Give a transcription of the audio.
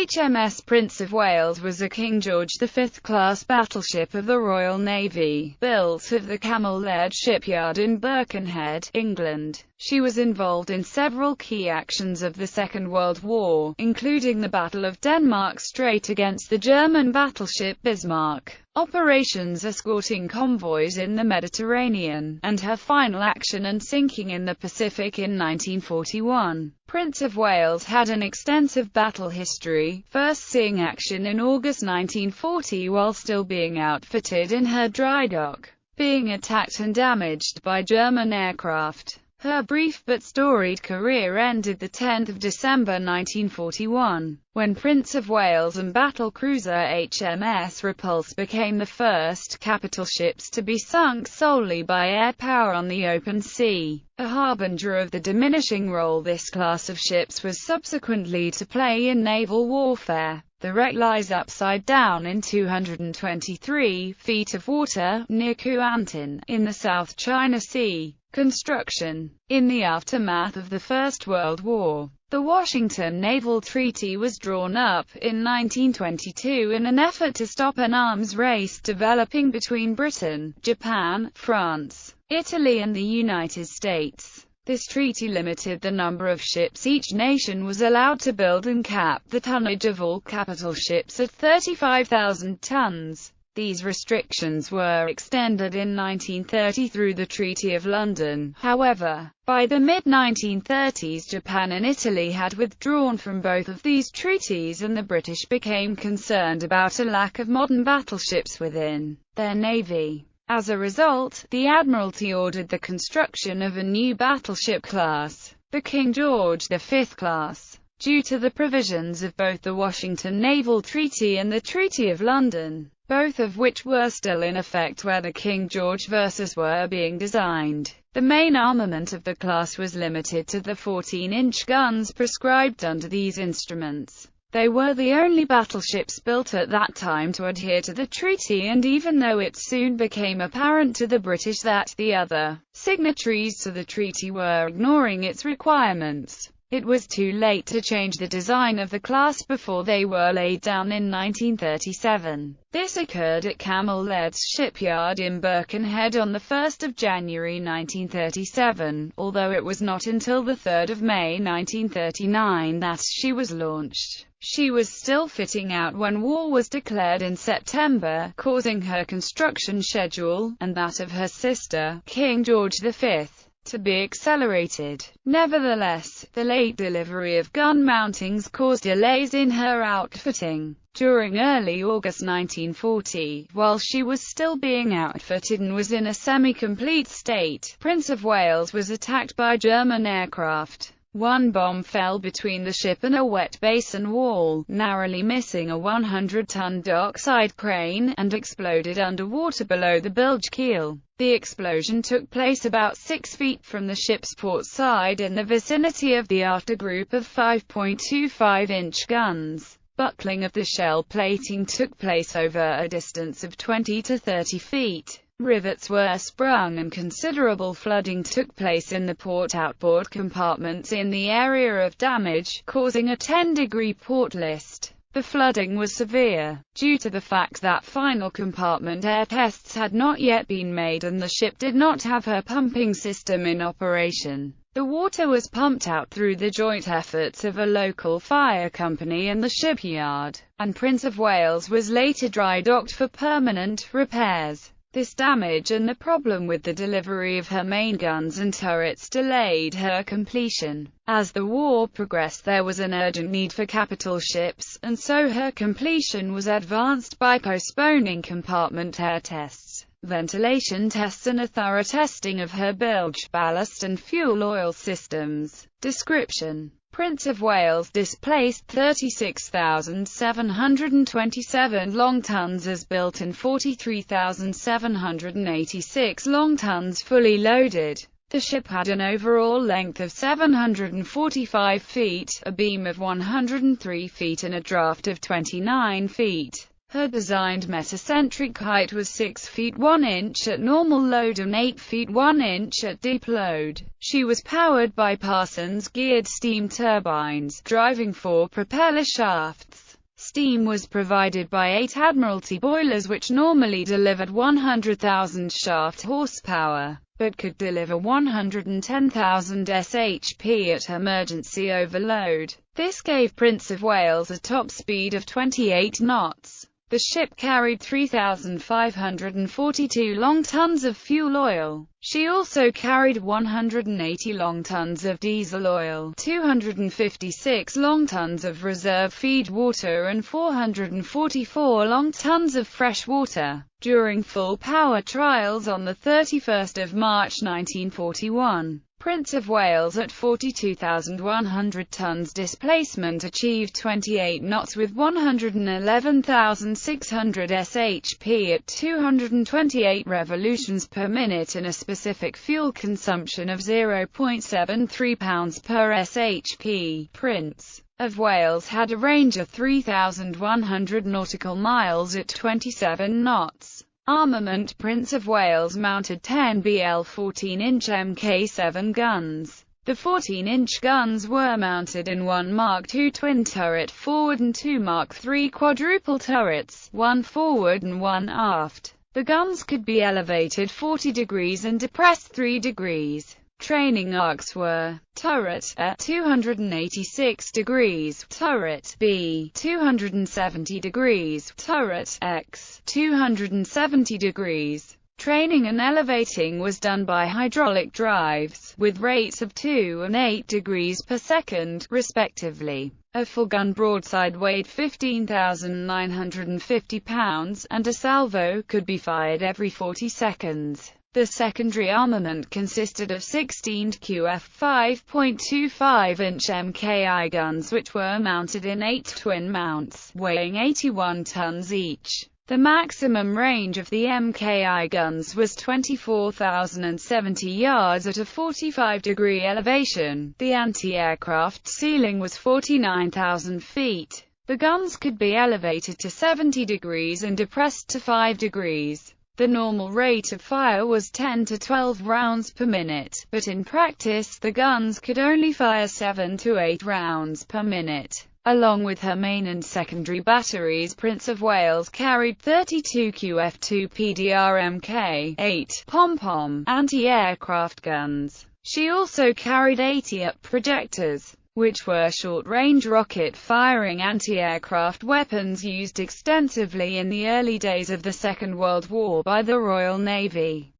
HMS Prince of Wales was a King George V class battleship of the Royal Navy, built at the Camel-led shipyard in Birkenhead, England. She was involved in several key actions of the Second World War, including the Battle of Denmark Strait against the German battleship Bismarck, operations escorting convoys in the Mediterranean, and her final action and sinking in the Pacific in 1941. Prince of Wales had an extensive battle history, first seeing action in August 1940 while still being outfitted in her dry dock, being attacked and damaged by German aircraft. Her brief but storied career ended 10 December 1941, when Prince of Wales and battlecruiser HMS Repulse became the first capital ships to be sunk solely by air power on the open sea, a harbinger of the diminishing role this class of ships was subsequently to play in naval warfare. The wreck lies upside down in 223 feet of water, near Kuantan, in the South China Sea. Construction. In the aftermath of the First World War, the Washington Naval Treaty was drawn up in 1922 in an effort to stop an arms race developing between Britain, Japan, France, Italy and the United States. This treaty limited the number of ships each nation was allowed to build and capped the tonnage of all capital ships at 35,000 tons. These restrictions were extended in 1930 through the Treaty of London. However, by the mid-1930s Japan and Italy had withdrawn from both of these treaties, and the British became concerned about a lack of modern battleships within their navy. As a result, the Admiralty ordered the construction of a new battleship class, the King George V class. Due to the provisions of both the Washington Naval Treaty and the Treaty of London, both of which were still in effect where the King George vessels were being designed, the main armament of the class was limited to the 14-inch guns prescribed under these instruments. They were the only battleships built at that time to adhere to the treaty, and even though it soon became apparent to the British that the other signatories to the treaty were ignoring its requirements, it was too late to change the design of the class before they were laid down in 1937. This occurred at Camel-led shipyard in Birkenhead on 1 January 1937, although it was not until 3 May 1939 that she was launched. She was still fitting out when war was declared in September, causing her construction schedule, and that of her sister, King George V, to be accelerated. Nevertheless, the late delivery of gun mountings caused delays in her outfitting. During early August 1940, while she was still being outfitted and was in a semi-complete state, Prince of Wales was attacked by German aircraft. One bomb fell between the ship and a wet basin wall, narrowly missing a 100-ton dockside crane, and exploded underwater below the bilge keel. The explosion took place about 6 feet from the ship's port side in the vicinity of the aftergroup of 5.25-inch guns. Buckling of the shell plating took place over a distance of 20 to 30 feet. Rivets were sprung and considerable flooding took place in the port-outboard compartments in the area of damage, causing a 10-degree port list. The flooding was severe, due to the fact that final compartment air tests had not yet been made and the ship did not have her pumping system in operation. The water was pumped out through the joint efforts of a local fire company and the shipyard, and Prince of Wales was later dry docked for permanent repairs. This damage and the problem with the delivery of her main guns and turrets delayed her completion. As the war progressed, there was an urgent need for capital ships, and so her completion was advanced by postponing compartment air tests, ventilation tests and a thorough testing of her bilge, ballast and fuel oil systems. Description: Prince of Wales displaced 36,727 long tons as built and 43,786 long tons fully loaded. The ship had an overall length of 745 feet, a beam of 103 feet and a draft of 29 feet. Her designed metacentric height was 6 feet 1 inch at normal load and 8 feet 1 inch at deep load. She was powered by Parsons geared steam turbines, driving 4 propeller shafts. Steam was provided by 8 Admiralty boilers which normally delivered 100,000 shaft horsepower, but could deliver 110,000 shp at emergency overload. This gave Prince of Wales a top speed of 28 knots. The ship carried 3,542 long tons of fuel oil. She also carried 180 long tons of diesel oil, 256 long tons of reserve feed water and 444 long tons of fresh water. During full power trials on 31 March 1941, Prince of Wales at 42,100 tons displacement achieved 28 knots with 111,600 shp at 228 revolutions per minute and a specific fuel consumption of 0.73 pounds per shp. Prince of Wales had a range of 3,100 nautical miles at 27 knots. Armament: Prince of Wales mounted 10 BL 14-inch Mk7 guns. The 14-inch guns were mounted in 1 Mark II twin-turret forward and 2 Mark III quadruple turrets, 1 forward and 1 aft. The guns could be elevated 40 degrees and depressed 3 degrees. Training arcs were: turret A 286 degrees, turret B 270 degrees, turret X 270 degrees. Training and elevating was done by hydraulic drives, with rates of 2 and 8 degrees per second, respectively. A full-gun broadside weighed 15,950 pounds, and a salvo could be fired every 40 seconds. The secondary armament consisted of 16 QF 5.25-inch Mki guns which were mounted in 8 twin mounts, weighing 81 tons each. The maximum range of the Mki guns was 24,070 yards at a 45-degree elevation. The anti-aircraft ceiling was 49,000 feet. The guns could be elevated to 70 degrees and depressed to 5 degrees. The normal rate of fire was 10 to 12 rounds per minute, but in practice the guns could only fire 7 to 8 rounds per minute. Along with her main and secondary batteries, Prince of Wales carried 32 QF2 PDR Mk8 pom-pom anti-aircraft guns. She also carried 80 UP projectors, which were short-range rocket-firing anti-aircraft weapons used extensively in the early days of the Second World War by the Royal Navy.